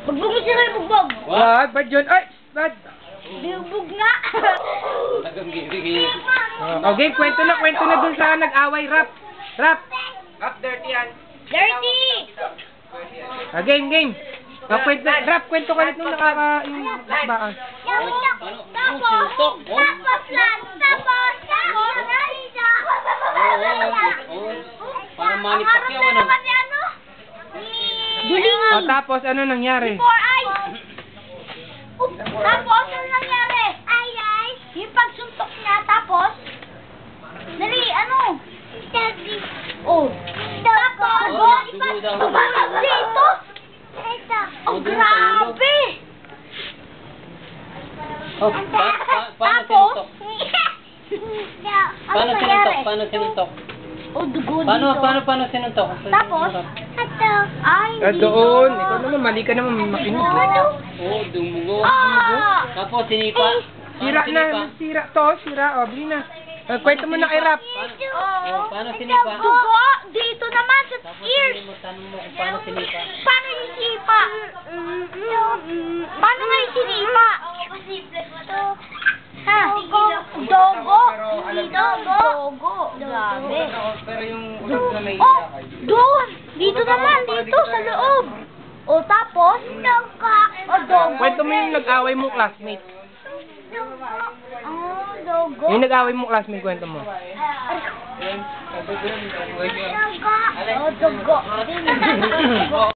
Bugbog mo sila yung bugbog. What? Ba't yun? Ay! Ba't? Bugbog nga. Okay, kwento na dun sa nag-away. Rap! Rap! Rap dirty yan. Dirty! Game. Rap, kwento ka rin nung nakaka-baan. Parang Manny Pacquiao, ano? Dulingan. Tapos, ano nangyari? Before eyes. Tapos, ano nangyari? Yung pagsuntok niya, tapos, dali, ano? Oh. Tapos, ipag dito. Oh, grabe. Oh, paano sinuntok? Paano sinuntok? Oh, dugo dito. Paano sinuntok? Tapos, ay, Doon. Ikaw naman, mali ka naman makinig. Oo, dumugo. Tapos sinipa. Sira to. O, bili na. Kwento mo na kay Rap. Paano sinipa? dugo dito naman sa ears. Tanong mo kung paano sinipa. Paano yung sinipa? Paano nga yung sinipa? Ha? Dogo. Grabe. Pero yung ulag na may Oh, doon. Dito naman, dito sa loob. O tapos? Dogo. Kwento mo yung nag-away mong classmate. Dogo. Yung nag-away mong classmate, kwento mo. Dogo.